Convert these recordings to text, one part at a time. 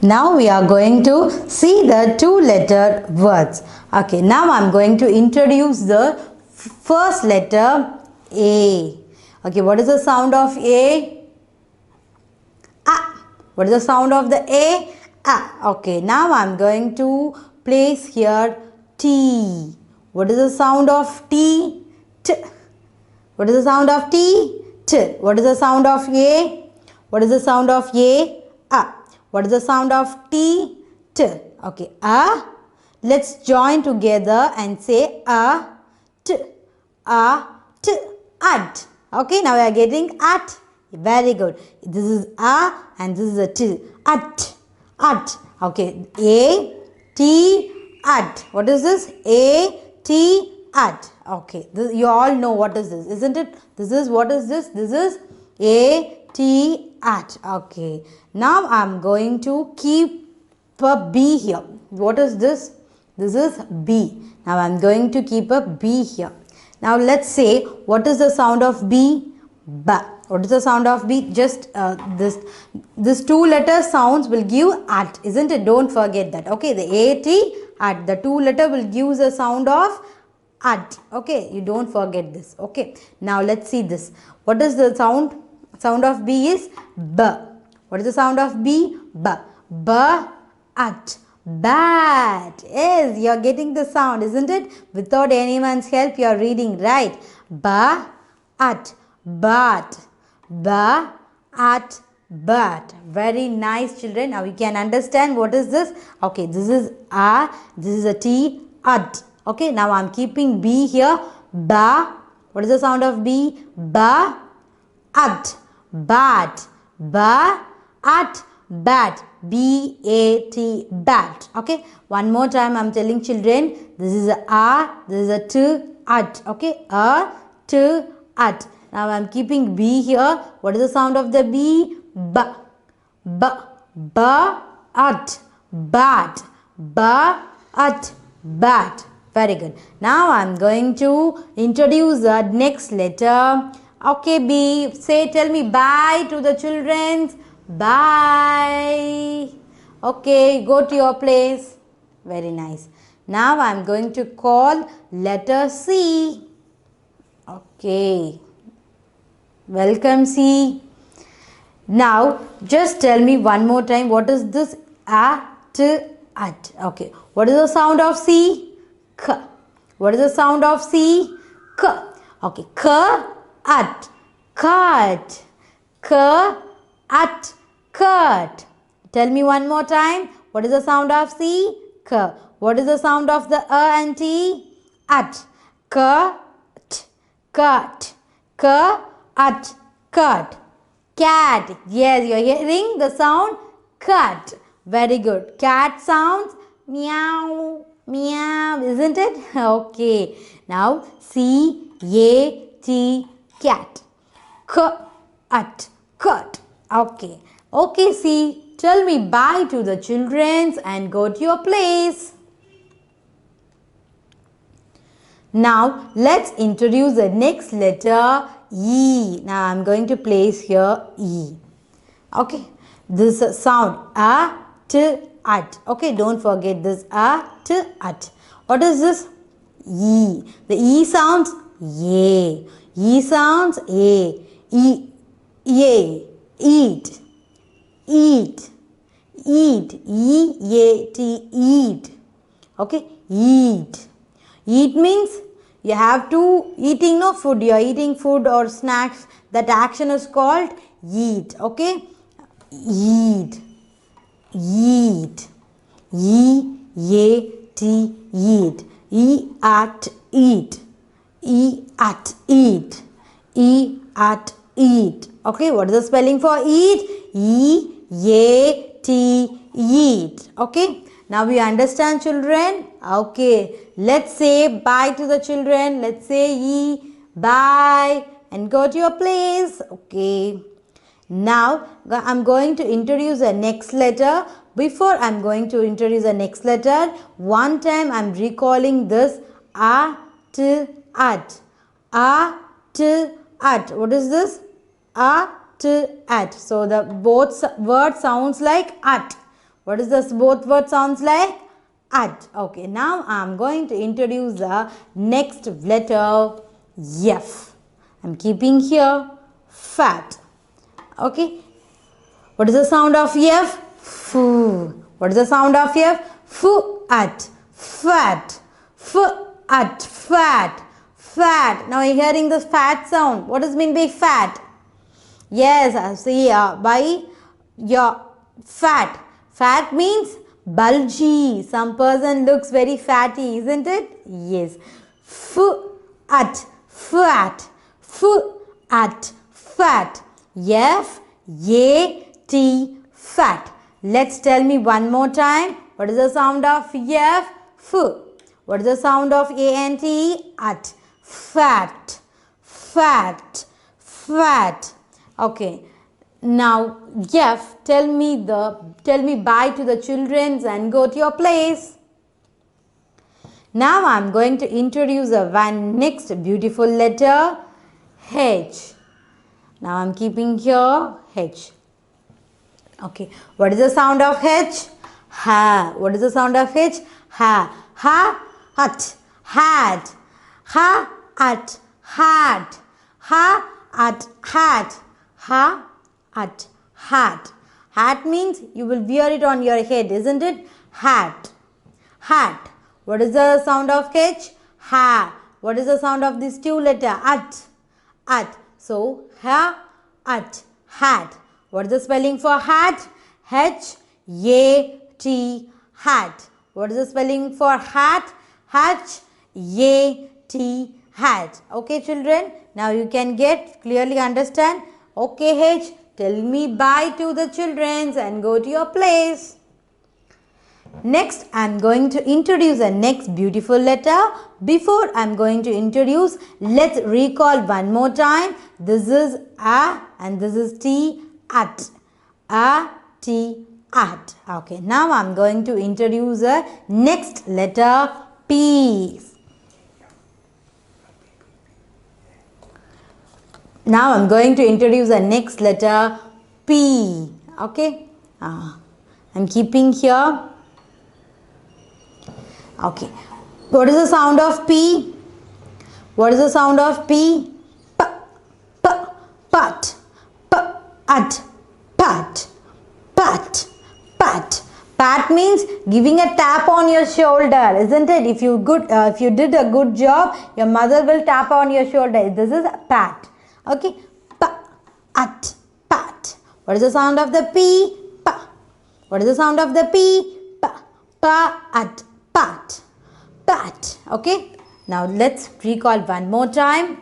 Now we are going to see the two-letter words. Okay, now I am going to introduce the first letter A. Okay, what is the sound of A? Ah. What is the sound of the A? Ah. Okay, now I am going to place here T. What is the sound of T? T. What is the sound of T? T. What is the sound of A? What is the sound of A? A. What is the sound of T? T. Okay. A. Let's join together and say A, T, A, T, at. Okay. Now we are getting at. Very good. This is A and this is a T. At. At. Okay. A, T, at. What is this? A, T, at. Okay. This, you all know what is this, isn't it? This is, what is this? This is A, T, at. Okay. Now I am going to keep a B here. What is this? This is B. Now I am going to keep a B here. Now let's say, what is the sound of B? Ba. What is the sound of B? Just this two letter sounds will give at, isn't it? Don't forget that. Okay, the A-T at, the two letter will give the sound of at. Okay, you don't forget this. Okay, now let's see this. What is the sound? Sound of B is B. What is the sound of B? B. B at. Bat. Yes, you are getting the sound, isn't it? Without anyone's help, you are reading right. Ba at. Bat. Ba at. Bat. Very nice, children. Now you can understand what is this. Okay, this is A, this is a T, at. Okay, now I am keeping B here. Ba. What is the sound of B? Ba at. Bat. Ba at. Bat. B-A-T. Bat. Okay, one more time I am telling children. This is a, this is a T, at. Okay, a, T, at. Now I am keeping B here. What is the sound of the B? Ba. Ba. Ba at. Bat. Ba at. Bat. Very good. Now I am going to introduce the next letter. Okay, B. Say, tell me bye to the children. Bye. Okay, go to your place. Very nice. Now I am going to call letter C. Okay. Welcome, C. Now, just tell me one more time, what is this? A, T, at. Okay. What is the sound of C? K. What is the sound of C? K. Okay. K, at. Cut. K, at. Cut. Tell me one more time. What is the sound of C? K. What is the sound of the A and T? At. Cut. Cut. K, at. Cut. Cat. Yes, you are hearing the sound cut. Very good. Cat sounds meow, meow, isn't it? Okay. Now, C-A-T, cat. K, at. Cut. Okay. Okay, C. Tell me bye to the children and go to your place. Now, let's introduce the next letter, E. Now, I am going to place here E. Okay. This sound A, T, at. Okay. Don't forget this A, T, at. What is this? E. The E sounds A. E sounds A. E. A. Eat. Eat. Eat. E-A-T. Eat. Okay. Eat. Eat means you have to eating no food. You are eating food or snacks. That action is called eat. Okay. Eat. Eat. E-A-T. Eat. E at eat. E at eat. E at eat. Okay. What is the spelling for eat? E-A-T. Eat. Okay. Now we understand, children. Okay. Let's say bye to the children. Let's say E. Bye. And go to your place. Okay. Now I'm going to introduce the next letter. Before I'm going to introduce the next letter, one time I'm recalling this A, T, at. A, T, at. What is this? A, T, at. So the both word sounds like at. What is this both word sounds like? At. Okay, now I am going to introduce the next letter F. I am keeping here fat. Okay. What is the sound of F? Foo. What is the sound of F? Foo at. Fat. Foo at. Fat. Fat. Now you are hearing this fat sound. What does mean by fat? Yes, see by your fat. Fat means bulgy. Some person looks very fatty, isn't it? Yes. At. Fat. At. Fat. F-A-T. Fat. Let's tell me one more time. What is the sound of F? What is the sound of A-N-T? At. Fat. Fat. Fat. Okay. Now F, tell me bye to the children and go to your place. Now I am going to introduce the next beautiful letter H. Now I am keeping here H. Okay. What is the sound of H? Ha. What is the sound of H? Ha. Ha. Hat. Hat. Ha. At. Hat. Ha. At. Hat. Ha. At. Hat. Hat means you will wear it on your head, isn't it? Hat. Hat. What is the sound of H? Ha. What is the sound of these two letters? At. At. So, ha, at, hat. What is the spelling for hat? H-A-T, hat. What is the spelling for hat? H-A-T, hat. Okay, children. Now you can clearly understand. Okay, H. Tell me bye to the children and go to your place. Next, I am going to introduce the next beautiful letter. Before I am going to introduce, let's recall one more time. This is A and this is T, at. A, T, at. Okay, now I am going to introduce the next letter P. Now I am going to introduce the next letter P. Okay, I am keeping here. Okay. What is the sound of P? What is the sound of P? P, P, pat, P, at, pat, pat, pat. Pat means giving a tap on your shoulder, isn't it? If you did a good job, your mother will tap on your shoulder. This is a pat. Okay. P, at, pat. What is the sound of the P? P. What is the sound of the P? P, P, at, pat. Pat. Okay. Now let's recall one more time.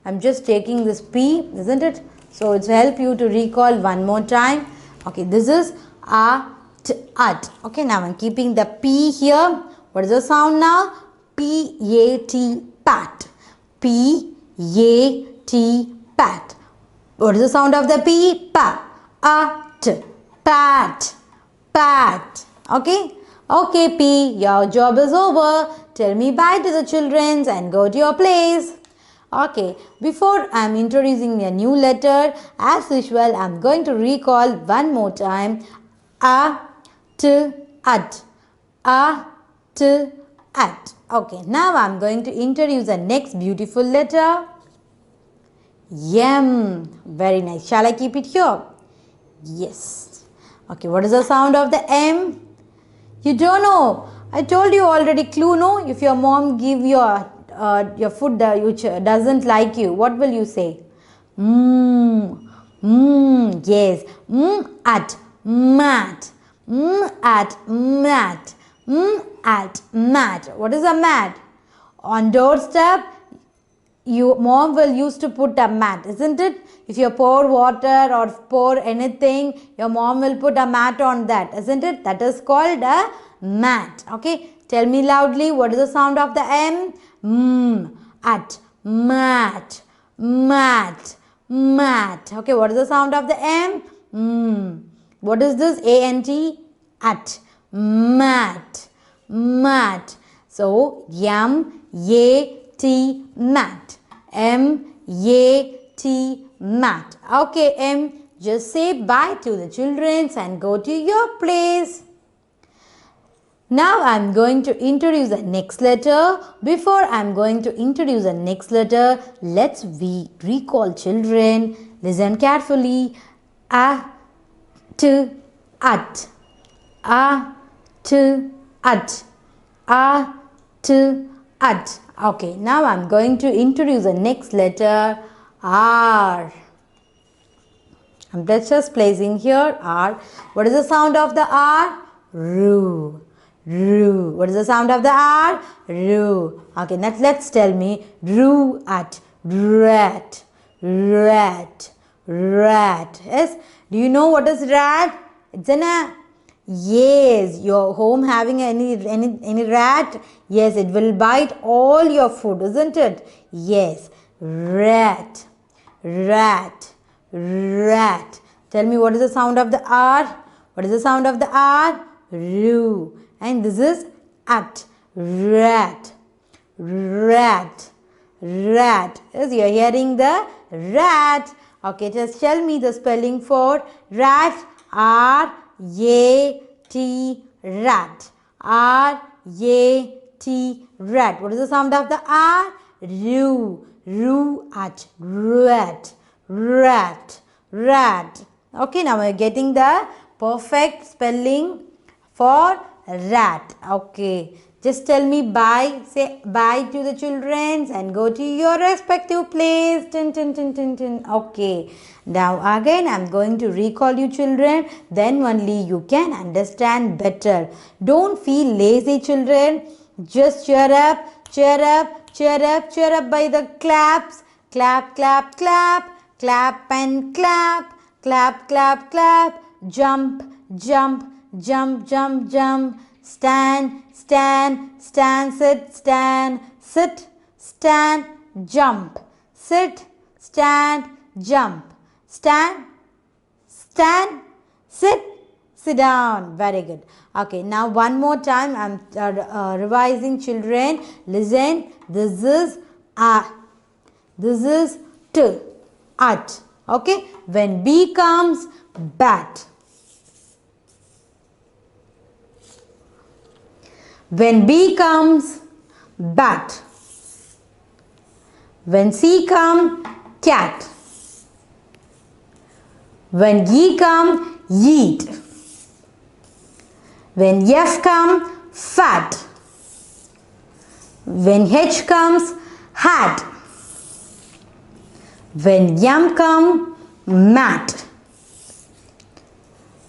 I'm just taking this P, isn't it? So it's help you to recall one more time. Okay. This is a, t, at. Okay. Now I'm keeping the P here. What is the sound now? P, A, T, pat. P, A, T, pat. What is the sound of the P? Pa, at, pat, pat. Okay. Okay, P, your job is over. Tell me bye to the children and go to your place. Okay, before I am introducing a new letter, as usual, I am going to recall one more time. A, T, at. A, T, at. Okay, now I am going to introduce the next beautiful letter. M. Very nice. Shall I keep it here? Yes. Okay, what is the sound of the M? You don't know. I told you already. Clue, no? If your mom give your food which doesn't like you, what will you say? Yes. At mat. At mat. At mat. What is a mat? On doorstep, your mom will used to put a mat, isn't it? If you pour water or pour anything, your mom will put a mat on that, isn't it? That is called a mat. Okay. Tell me loudly, what is the sound of the M? At mat. Mat. Mat. Okay. What is the sound of the M? What is this? A-N-T? At. Mat. Mat. So, M-A-T. Mat. M-A-T. Mat. Okay, M. Just say bye to the children and go to your place. Now I'm going to introduce the next letter. Before I'm going to introduce the next letter, let's recall children. Listen carefully. A, t, at. A, t, at. A, t, at. Okay, now I'm going to introduce the next letter. R. I'm just placing here R. What is the sound of the R? Ru. Ru. What is the sound of the R? Ru. Okay, now let's tell me. Ru at. Rat. Rat. Rat. Yes. Do you know what is rat? It's an a. Yes. Your home having any rat? Yes, it will bite all your food, isn't it? Yes. Rat. Rat. Rat. Tell me, what is the sound of the R? What is the sound of the R? Ru. And this is at. Rat. Rat. Rat. Yes, you are hearing the rat. Okay, just tell me the spelling for rat. R-A-T. Rat. R-A-T. Rat. What is the sound of the R? Ru. Ru at. Rat. Rat. Rat. Okay, now we are getting the perfect spelling for rat. Okay, just tell me bye. Say bye to the children and go to your respective place. Tin, tin, tin, tin, tin. Okay, now again I am going to recall you children. Then only you can understand better. Don't feel lazy children. Just cheer up, cheer up, cheer up, cheer up by the claps. Clap, clap, clap. Clap and clap, clap, clap, clap, jump, jump, jump, jump, jump, stand, stand, stand, sit, stand, sit, stand, jump, sit, stand, jump, stand, stand, sit, sit down. Very good. Okay, now one more time I'm revising children. Listen, this is a, this is t. At. Okay. When B comes, bat. When B comes, bat. When C comes, cat. When Y comes, yeet. When F comes, fat. When H comes, hat. When M come, mat.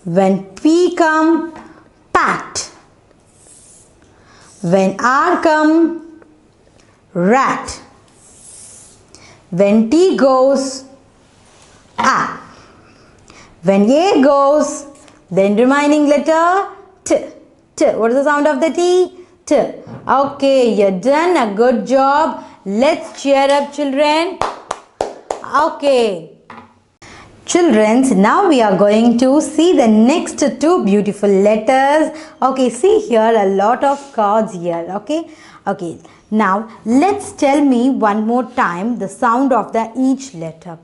When P come, pat. When R come, rat. When T goes, a. When A goes, then remaining letter T. T. What is the sound of the T? T. Okay, you're done a good job. Let's cheer up children. Okay. Children, now we are going to see the next two beautiful letters. Okay, see here a lot of cards here. Okay. Okay. Now let's tell me one more time the sound of the each letter.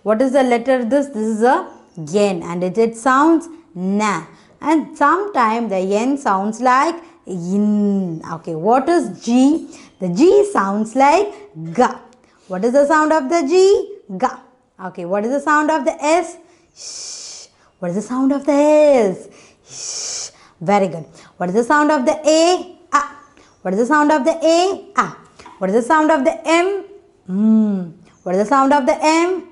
What is the letter this? This is a N and it sounds na. And sometimes the N sounds like yin. Okay. What is G? The G sounds like ga. What is the sound of the G? Ga. Okay, what is the sound of the S? Shh. What is the sound of the S? Shh. Very good. What is the sound of the A? Ah. What is the sound of the A? Ah. What is the sound of the M? What is the sound of the M?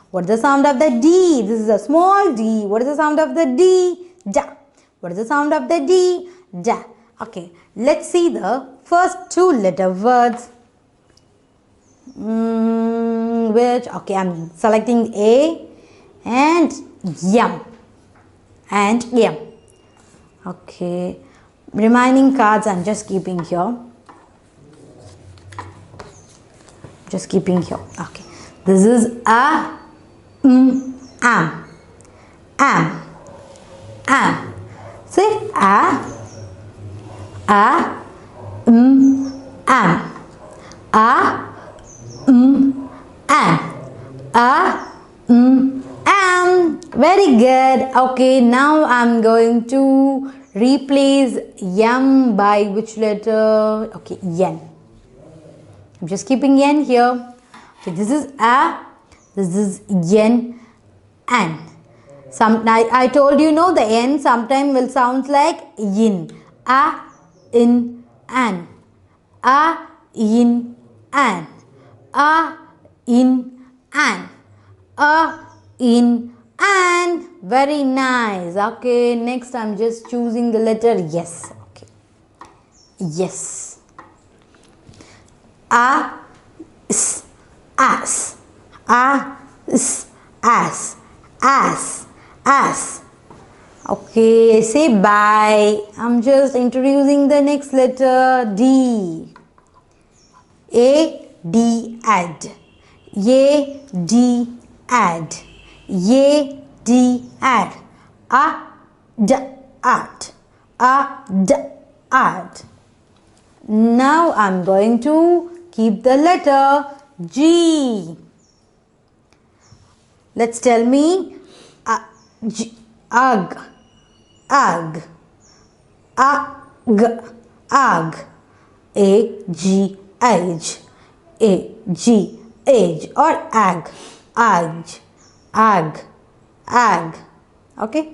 What is the sound of the D? This is a small d. What is the sound of the D? Da. What is the sound of the D? Da. Okay, let's see the first two letter words. Which, okay, I'm selecting A and M and M. Okay, remaining cards I'm just keeping here. Just keeping here. Okay, this is a, am. Say a, am. A, am. Very good. Okay, now I'm going to replace M by which letter? Okay, N. I'm just keeping N here. Okay, this is A, this is N, N. I told you, no, the N sometimes will sound like yin. A, in, an. A, in, an. A, in, an. A, in, an. Very nice. Okay, next I'm just choosing the letter yes. Okay, yes. A, s, as. A, s, as. Okay, say bye. I'm just introducing the next letter D. A, D, add. A, D, add. A, D, add. A, d, add. A, d, add. Now I'm going to keep the letter G. Let's tell me ug, ug, ug, ug, A-G, age, A-G, age, or ag, ag, ag, ag. Okay.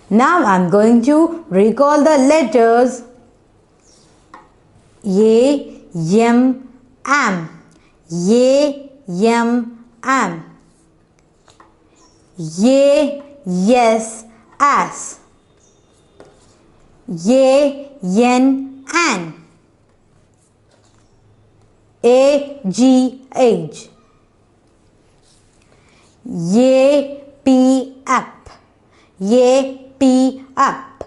Now I'm going to recall the letters A, M, am, A, M, am. A, yes, as. A, yen, an. A, G, age. A, P, up. A, P, up.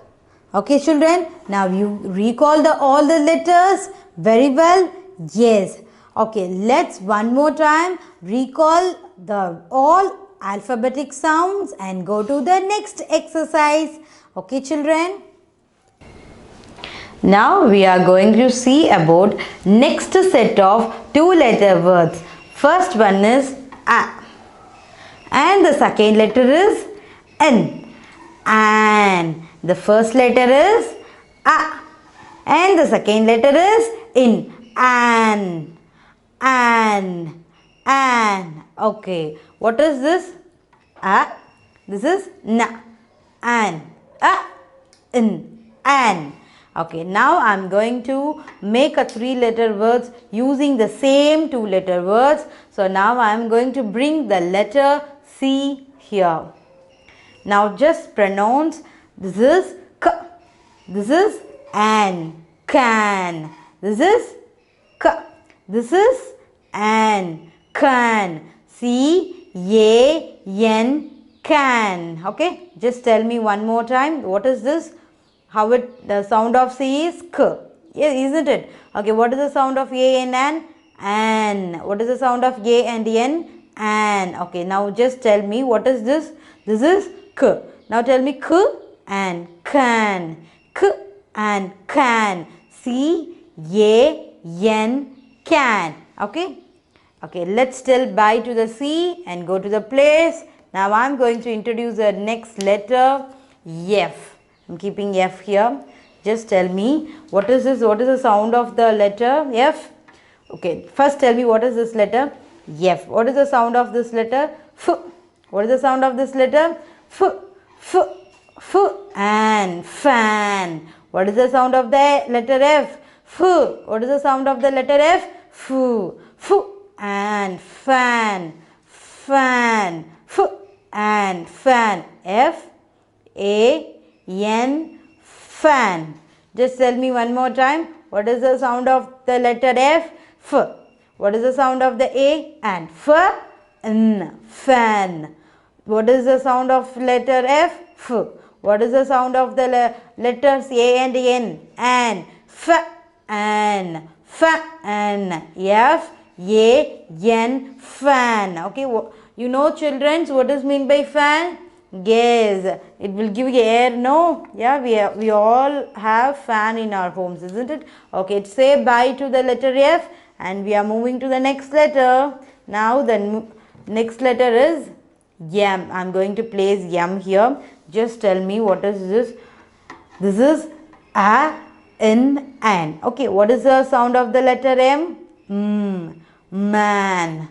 Okay, children. Now you recall all the letters very well. Yes. Okay, let's one more time recall the all alphabetic sounds and go to the next exercise. Okay, children. Now we are going to see about next set of two-letter words. First one is A and the second letter is N. And the first letter is A and the second letter is in. An. Okay, what is this? A. This is na. An. A. In. An. Okay, now I am going to make a three-letter words using the same two-letter words. So now I am going to bring the letter C here. Now just pronounce. This is K. This is an. Can. This is K. This is an. Can. C-A-N. Can. Okay, just tell me one more time. What is this? How the sound of C is K. Yeah, isn't it? Okay, what is the sound of A and N? An. What is the sound of A and N? An. Okay, now just tell me what is this? This is K. Now tell me K and can. K and can. C-A-N. Can. Okay. Okay, let's tell bye to the C and go to the place. Now I am going to introduce the next letter F. I am keeping F here. Just tell me what is this? What is the sound of the letter F? Okay, first tell me what is this letter F. What is the sound of this letter F? What is the sound of this letter F? F. F and fan. What is the sound of the letter F? F. What is the sound of the letter F? F. F and fan. Fan. F and fan. F A N. Fan. Just tell me one more time. What is the sound of the letter F? F. What is the sound of the A? And F. N. Fan. What is the sound of letter F? F. What is the sound of the letters A and N? And F. N. Fan. F. A. N. Fan. Okay. You know, children, what is mean by fan? Yes, it will give you air, no? Yeah, we all have fan in our homes, isn't it? Okay, say bye to the letter F and we are moving to the next letter. Now the next letter is M. I am going to place M here. Just tell me what is this. This is a, in, an. Okay, what is the sound of the letter M? Man.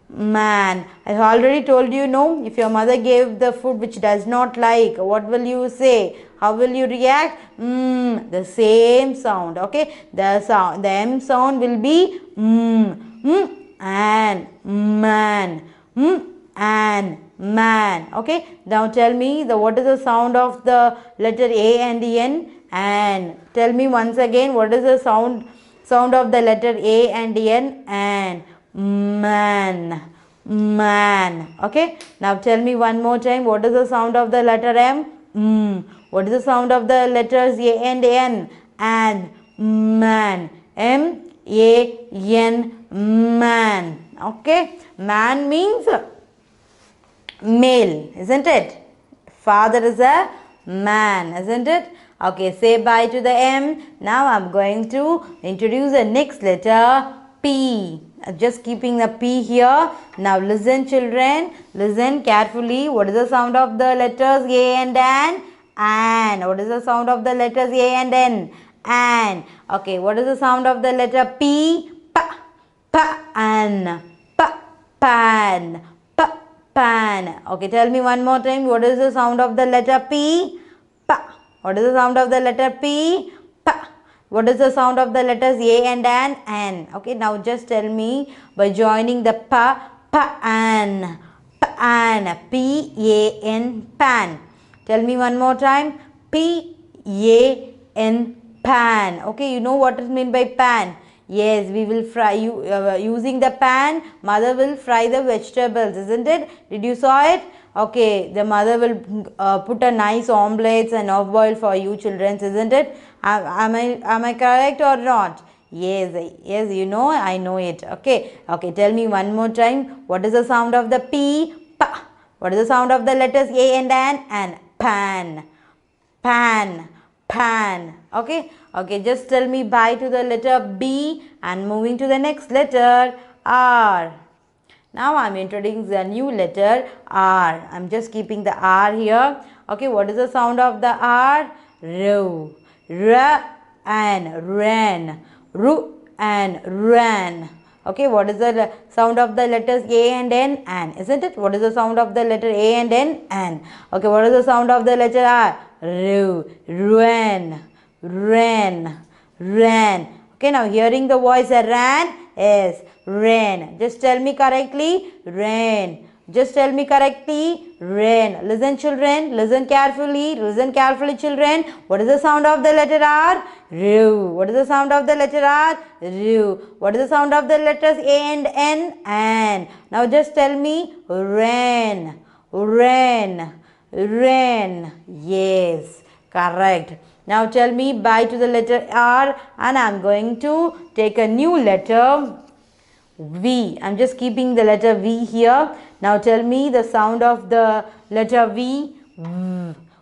Man. I already told you, no, if your mother gave the food which does not like, what will you say? How will you react? The same sound. Okay, the M sound will be and man. And man. Okay, now tell me what is the sound of the letter A and the N? And tell me once again, what is the sound of the letter A and the N? And man. Man. Okay, now tell me one more time, what is the sound of the letter M? What is the sound of the letters A and N? And man. M-A-N. Man. Okay, man means male, isn't it? Father is a man, isn't it? Okay, say bye to the M. Now I'm going to introduce the next letter, P. Just keeping the P here. Now listen, children. Listen carefully. What is the sound of the letters A and N? And. What is the sound of the letters A and N? And. Okay, what is the sound of the letter P? Pa. Pan. Pa. Pan. Pa. Pan. Okay, tell me one more time. What is the sound of the letter P? Pa. What is the sound of the letter P? Pa. What is the sound of the letters A and N? Okay, now just tell me by joining the pa, pan, pan, P-A-N, pan. Tell me one more time, P-A-N, pan. Okay, you know what is meant by pan? Yes, we will fry, using the pan, mother will fry the vegetables, isn't it? Did you saw it? Okay, the mother will put a nice omelets and off boil for you children, isn't it? Am I correct or not? Yes, yes, you know, I know it. Okay, okay, tell me one more time. What is the sound of the P? Pa. What is the sound of the letters A and N? And pan. Pan. Pan. Okay, okay, just tell me bye to the letter B and moving to the next letter, R. Now I am introducing the new letter R. I am just keeping the R here. Okay, what is the sound of the R? Ru. R and ran. Ru and ran. Okay, what is the sound of the letters A and N? An. Isn't it? What is the sound of the letter A and N? An. Okay, what is the sound of the letter R? Ru. Ran. Ran. Ran. Okay, now hearing the voice ran is rain. Just tell me correctly, rain. Just tell me correctly, rain. Listen children, listen carefully children. What is the sound of the letter R? Ru. What is the sound of the letter R? Ru. What is the sound of the letters A and N? An. Now just tell me, rain. Rain. Rain. Yes, correct. Now tell me bye to the letter R and I am going to take a new letter V. I am just keeping the letter V here. Now tell me the sound of the letter V.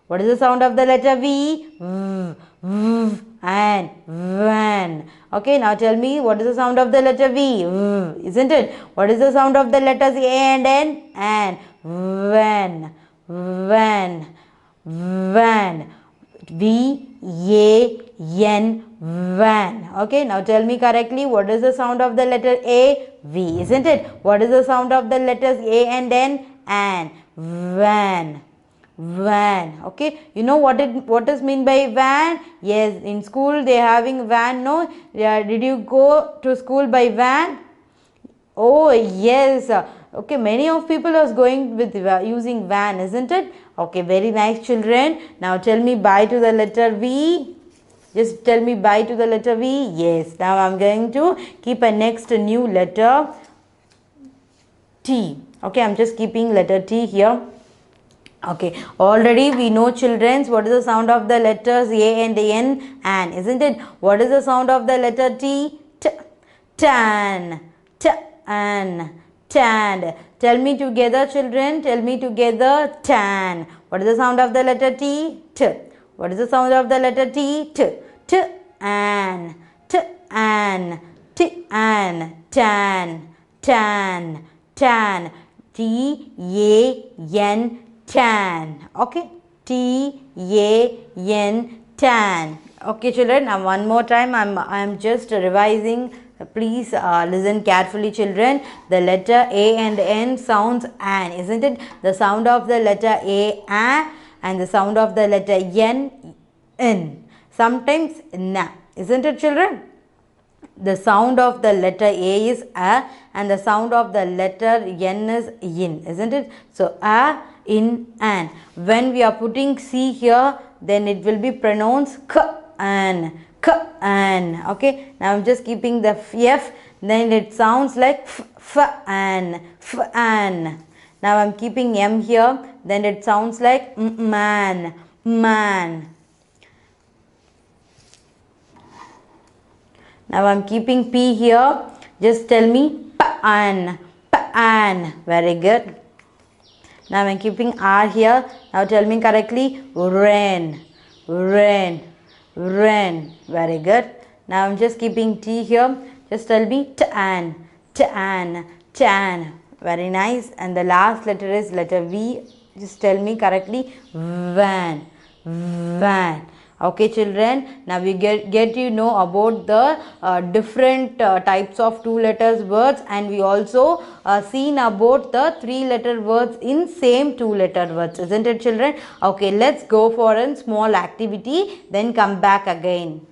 What is the sound of the letter V? And van. Okay, now tell me what is the sound of the letter V? Isn't it? What is the sound of the letters A and N? And van. Van. Van. V-A-N, van. Okay, now tell me correctly, what is the sound of the letter A? V, isn't it? What is the sound of the letters A and N? An. Van. Van. Okay, you know what is mean by van? Yes, in school they are having van, no? Did you go to school by van? Oh, yes. Okay, many of people are going with using van, isn't it? Okay, very nice children. Now tell me bye to the letter V. Just tell me bye to the letter V. Yes. Now I am going to keep a next new letter T. Okay, I am just keeping letter T here. Okay, already we know children what is the sound of the letters A and N, an, isn't it? What is the sound of the letter T? T. Tan. Tan. Tan. Tell me together children, tell me together, tan. What is the sound of the letter T? T. What is the sound of the letter T? T. T. An. T. An. T. An. Tan. Tan. Tan. T. A. N. Tan. Okay. T. T-A-N, tan. Okay, children, now one more time, I'm just revising. Please listen carefully, children. The letter A and N sounds an, isn't it? The sound of the letter A, and the sound of the letter N, N. Sometimes na, isn't it, children? The sound of the letter A is a, and the sound of the letter N is in, isn't it? So a, in, an. When we are putting C here, then it will be pronounced k, an, k, an. Okay, now I'm just keeping the F, then it sounds like f, an, f, an. Now I'm keeping M here, then it sounds like man, man. Now I'm keeping P here. Just tell me pan, pan. Very good. Now I'm keeping R here. Now tell me correctly. Rain, rain, rain. Very good. Now I'm just keeping T here. Just tell me tan, tan, tan. Very nice. And the last letter is letter V. Just tell me correctly. Van, van. Okay, children, now we get to know about the different types of two letters words, and we also seen about the three letter words in same two letter words, isn't it, children? Okay, let's go for a small activity, then come back again.